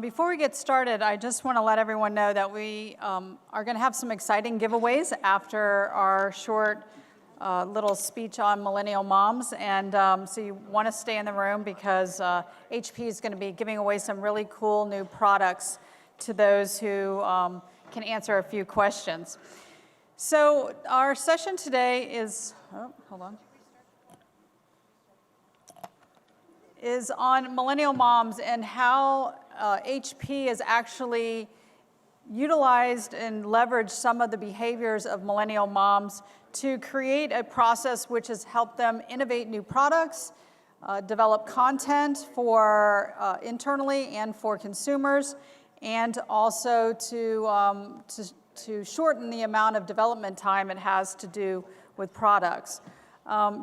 Before we get started, I just want to let everyone know that we are going to have some exciting giveaways after our short little speech on Millennial Moms. And so you want to stay in the room because HP is going to be giving away some really cool new products to those who can answer a few questions. So our session today is, is on Millennial Moms and how HP has actually utilized and leveraged some of the behaviors of Millennial Moms to create a process which has helped them innovate new products, develop content for internally and for consumers, and also to shorten the amount of development time it has to do with products.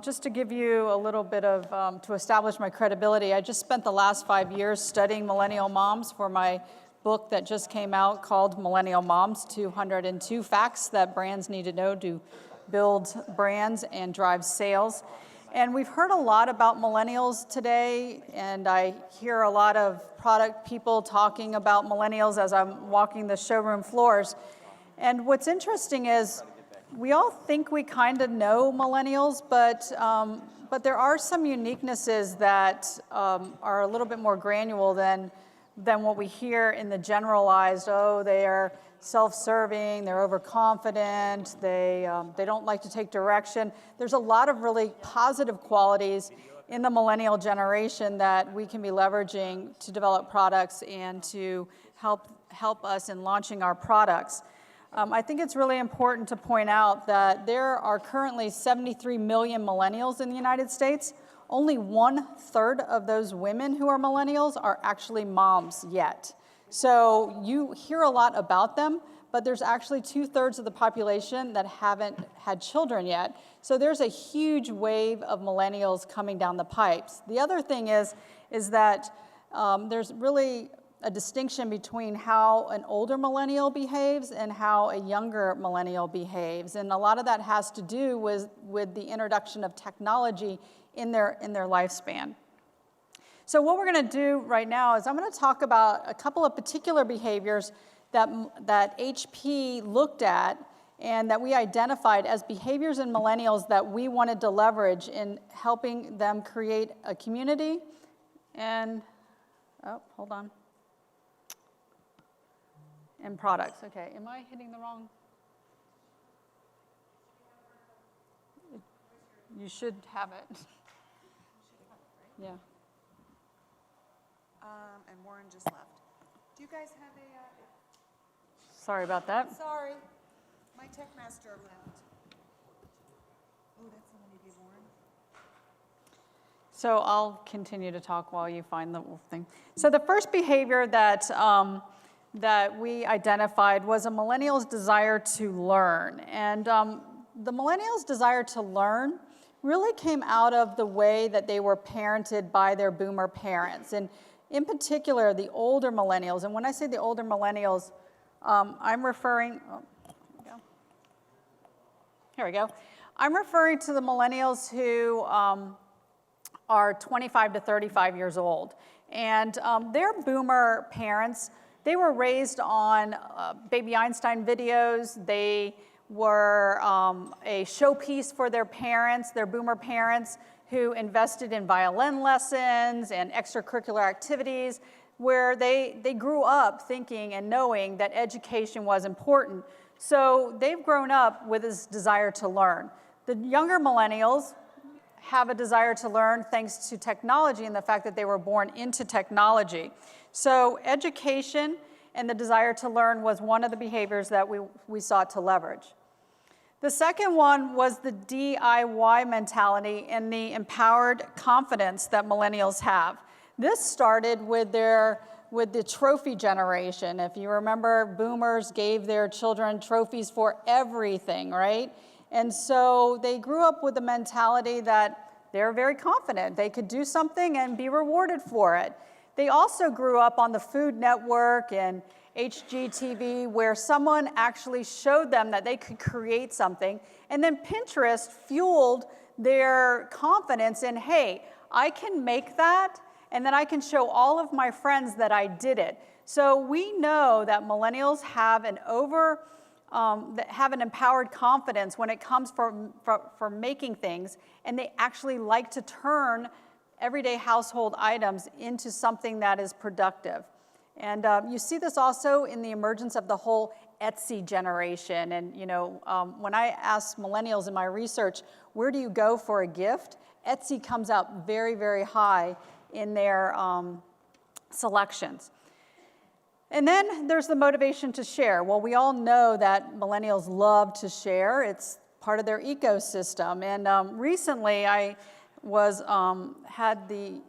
Just to give you a little bit of, to establish my credibility, I just spent the last 5 years studying Millennial Moms for my book that just came out called Millennial Moms, 202 Facts That Brands Need to Know to Build Brands and Drive Sales. And we've heard a lot about millennials today, and I hear a lot of product people talking about millennials as I'm walking the showroom floors. And what's interesting is we all think we kind of know millennials, but there are some uniquenesses that are a little bit more granular than what we hear in the generalized, oh, they are self-serving, they're overconfident, they don't like to take direction. There's a lot of really positive qualities in the millennial generation that we can be leveraging to develop products and to help us in launching our products. I think it's really important to point out that there are currently 73 million millennials in the United States. Only 1/3 of those women who are millennials are actually moms yet. So you hear a lot about them, but there's actually 2/3 of the population that haven't had children yet. So there's a huge wave of millennials coming down the pipes. The other thing is that there's really a distinction between how an older millennial behaves and how a younger millennial behaves. And a lot of that has to do with the introduction of technology in their lifespan. So what we're going to do right now is I'm going to talk about a couple of particular behaviors that HP looked at and that we identified as behaviors in millennials that we wanted to leverage in helping them create a community and, and products. Okay, am I hitting the wrong? You should have it. Yeah. And Warren just left. Do you guys have a... Sorry about that. Sorry. My tech master left. Oh, that's the one you gave Warren? So I'll continue to talk while you find the thing. So the first behavior that we identified was a millennial's desire to learn. And the millennial's desire to learn really came out of the way that they were parented by their boomer parents. And in particular, the older millennials. And when I say the older millennials, I'm referring, here we go. I'm referring to the millennials who are 25 to 35 years old. And their boomer parents, they were raised on Baby Einstein videos. They were a showpiece for their parents, their boomer parents, who invested in violin lessons and extracurricular activities, where they grew up thinking and knowing that education was important. So they've grown up with this desire to learn. The younger millennials have a desire to learn thanks to technology and the fact that they were born into technology. So education and the desire to learn was one of the behaviors that we sought to leverage. The second one was the DIY mentality and the empowered confidence that millennials have. This started with the trophy generation. If you remember, boomers gave their children trophies for everything, right? And so they grew up with the mentality that they're very confident. They could do something and be rewarded for it. They also grew up on the Food Network and HGTV, where someone actually showed them that they could create something. And then Pinterest fueled their confidence in, hey, I can make that, and then I can show all of my friends that I did it. So we know that millennials have have an empowered confidence when it comes for making things, and they actually like to turn everyday household items into something that is productive. And you see this also in the emergence of the whole Etsy generation. And when I ask millennials in my research, where do you go for a gift? Etsy comes out very, very high in their selections. And then there's the motivation to share. Well, we all know that millennials love to share. It's part of their ecosystem. And recently I had the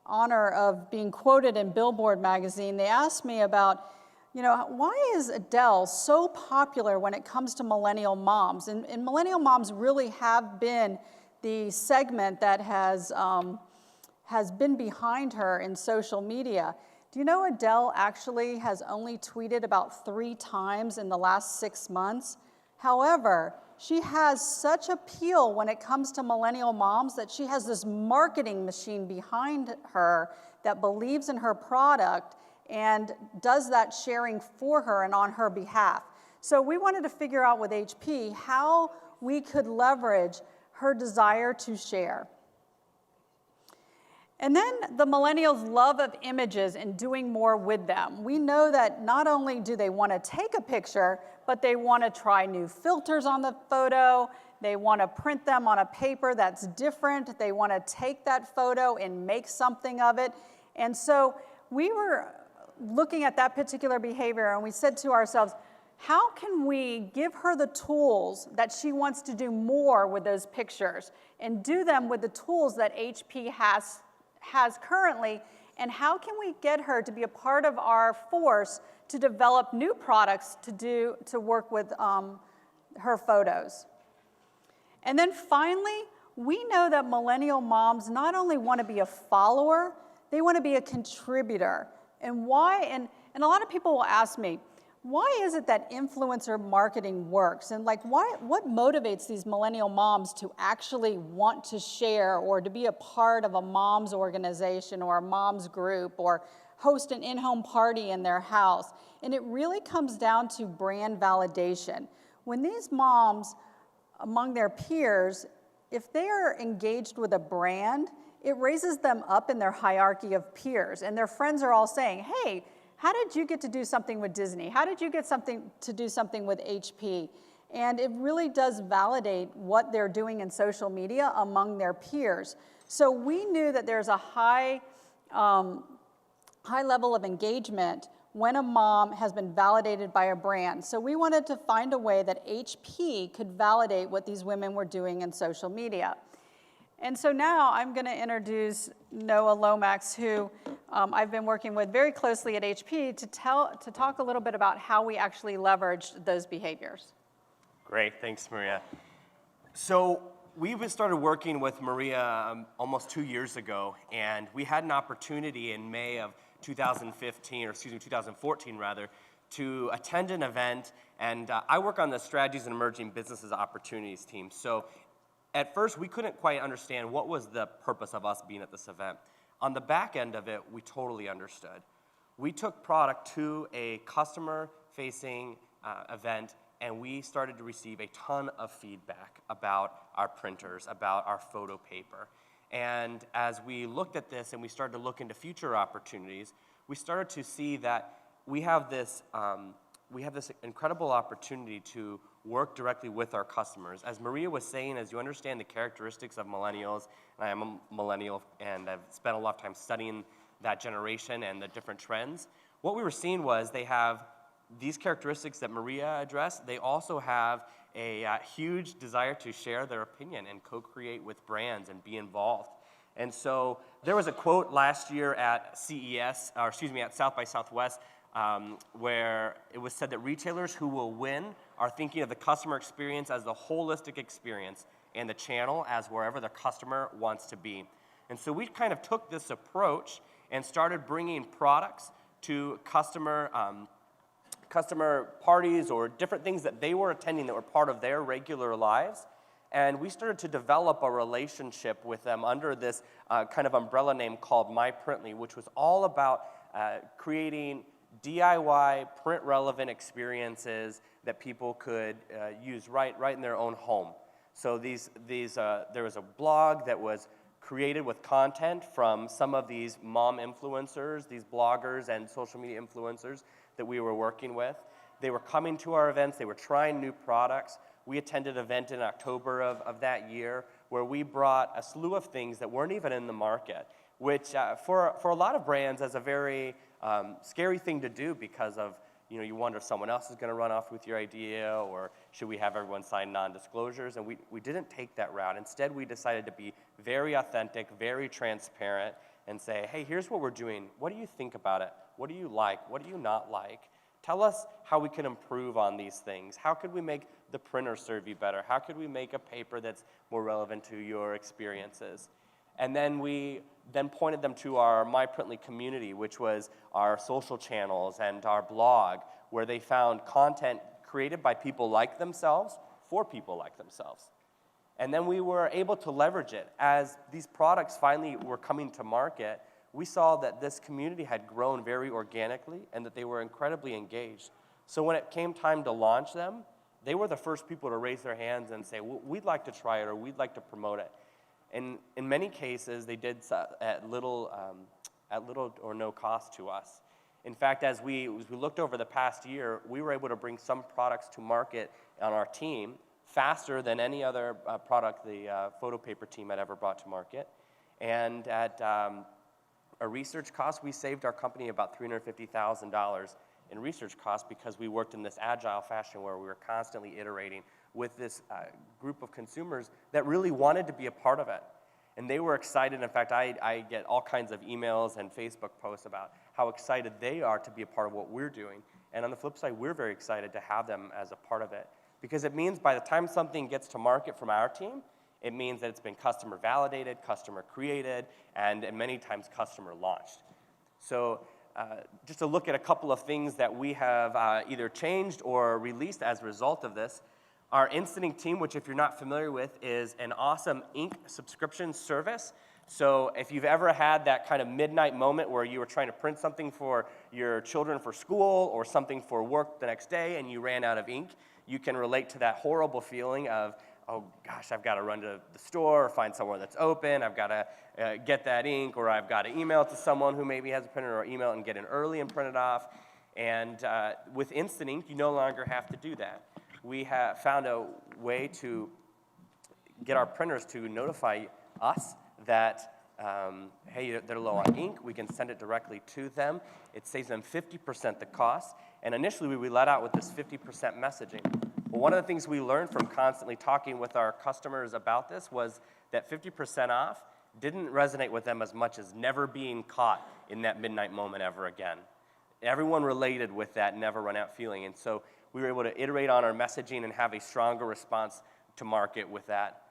honor of being quoted in Billboard magazine. They asked me about, why is Adele so popular when it comes to millennial moms? And millennial moms really have been the segment that has been behind her in social media. Do you know Adele actually has only tweeted about 3 times in the last 6 months? However, she has such appeal when it comes to millennial moms that she has this marketing machine behind her that believes in her product and does that sharing for her and on her behalf. So we wanted to figure out with HP how we could leverage her desire to share. And then the millennials' love of images and doing more with them. We know that not only do they want to take a picture, but they want to try new filters on the photo. They want to print them on a paper that's different. They want to take that photo and make something of it. And so we were looking at that particular behavior, and we said to ourselves, how can we give her the tools that she wants to do more with those pictures and do them with the tools that HP has currently, and how can we get her to be a part of our force to develop new products to work with her photos. And then finally, we know that millennial moms not only want to be a follower, they want to be a contributor. And why? And a lot of people will ask me, why is it that influencer marketing works? And what motivates these millennial moms to actually want to share or to be a part of a mom's organization or a mom's group or host an in-home party in their house? And it really comes down to brand validation. When these moms among their peers, if they are engaged with a brand, it raises them up in their hierarchy of peers. And their friends are all saying, hey, how did you get to do something with Disney? How did you get to do something with HP? And it really does validate what they're doing in social media among their peers. So we knew that there's a high level of engagement when a mom has been validated by a brand. So we wanted to find a way that HP could validate what these women were doing in social media. And so now I'm going to introduce Noah Lomax, who I've been working with very closely at HP to talk a little bit about how we actually leveraged those behaviors. Great, thanks, Maria. So we started working with Maria almost 2 years ago, and we had an opportunity in May of 2014 rather, to attend an event, and I work on the Strategies and Emerging Businesses Opportunities team. So at first, we couldn't quite understand what was the purpose of us being at this event. On the back end of it, we totally understood. We took product to a customer-facing event, and we started to receive a ton of feedback about our printers, about our photo paper. And as we looked at this and we started to look into future opportunities, we started to see that we have this incredible opportunity to work directly with our customers. As Maria was saying, as you understand the characteristics of millennials, and I am a millennial and I've spent a lot of time studying that generation and the different trends, what we were seeing was they have these characteristics that Maria addressed. They also have a huge desire to share their opinion and co-create with brands and be involved. And so there was a quote last year at CES, at South by Southwest, where it was said that retailers who will win are thinking of the customer experience as the holistic experience and the channel as wherever the customer wants to be. And so we kind of took this approach and started bringing products to customer parties or different things that they were attending that were part of their regular lives. And we started to develop a relationship with them under this kind of umbrella name called MyPrintly, which was all about creating DIY, print-relevant experiences that people could use right in their own home. So there was a blog that was created with content from some of these mom influencers, these bloggers and social media influencers that we were working with. They were coming to our events, they were trying new products. We attended an event in October of that year where we brought a slew of things that weren't even in the market, which for a lot of brands is a very scary thing to do because of, you wonder if someone else is going to run off with your idea, or should we have everyone sign non-disclosures? And we didn't take that route. Instead, we decided to be very authentic, very transparent, and say, hey, here's what we're doing. What do you think about it? What do you like? What do you not like? Tell us how we can improve on these things. How could we make the printer serve you better? How could we make a paper that's more relevant to your experiences? And then we pointed them to our MyPrintly community, which was our social channels and our blog, where they found content created by people like themselves for people like themselves. And then we were able to leverage it. As these products finally were coming to market, we saw that this community had grown very organically and that they were incredibly engaged. So when it came time to launch them, they were the first people to raise their hands and say, well, we'd like to try it, or we'd like to promote it. And in many cases, they did at little or no cost to us. In fact, as we looked over the past year, we were able to bring some products to market on our team faster than any other product the photo paper team had ever brought to market. And at a research cost, we saved our company about $350,000 in research costs because we worked in this agile fashion where we were constantly iterating with this group of consumers that really wanted to be a part of it. And they were excited. In fact, I get all kinds of emails and Facebook posts about how excited they are to be a part of what we're doing. And on the flip side, we're very excited to have them as a part of it. Because it means by the time something gets to market from our team, it means that it's been customer validated, customer created, and many times customer launched. So just to look at a couple of things that we have either changed or released as a result of this. Our Instant Ink team, which if you're not familiar with, is an awesome ink subscription service. So if you've ever had that kind of midnight moment where you were trying to print something for your children for school or something for work the next day and you ran out of ink, you can relate to that horrible feeling of, oh gosh, I've got to run to the store or find somewhere that's open, I've got to get that ink, or I've got to email it to someone who maybe has a printer, or email it and get it early and print it off. And with Instant Ink, you no longer have to do that. We have found a way to get our printers to notify us that, hey, they're low on ink. We can send it directly to them. It saves them 50% the cost. And initially, we let out with this 50% messaging. Well, one of the things we learned from constantly talking with our customers about this was that 50% off didn't resonate with them as much as never being caught in that midnight moment ever again. Everyone related with that never run out feeling. And so we were able to iterate on our messaging and have a stronger response to market with that.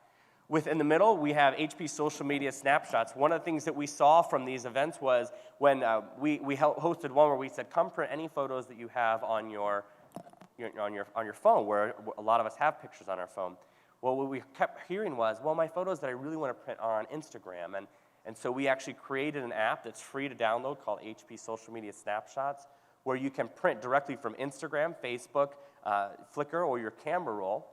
In the middle, we have HP social media snapshots. One of the things that we saw from these events was when we hosted one where we said, come print any photos that you have on your phone, where a lot of us have pictures on our phone. Well, what we kept hearing was, well, my photos that I really want to print are on Instagram. And so we actually created an app that's free to download called HP Social Media Snapshots, where you can print directly from Instagram, Facebook, Flickr, or your camera roll.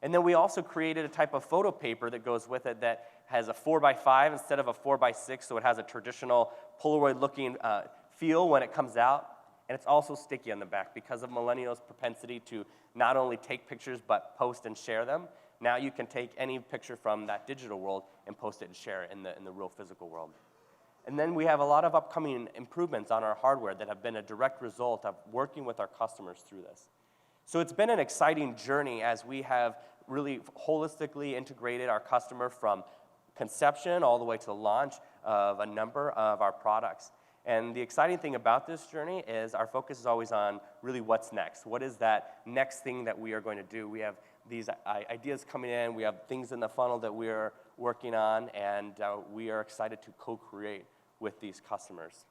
And then we also created a type of photo paper that goes with it that has a 4x5 instead of a 4x6, so it has a traditional Polaroid-looking feel when it comes out. And it's also sticky on the back because of millennials' propensity to not only take pictures but post and share them. Now you can take any picture from that digital world and post it and share it in the real physical world. And then we have a lot of upcoming improvements on our hardware that have been a direct result of working with our customers through this. So it's been an exciting journey as we have really holistically integrated our customer from conception all the way to the launch of a number of our products. And the exciting thing about this journey is our focus is always on really what's next. What is that next thing that we are going to do? We have these ideas coming in. We have things in the funnel that we are working on, and we are excited to co-create with these customers.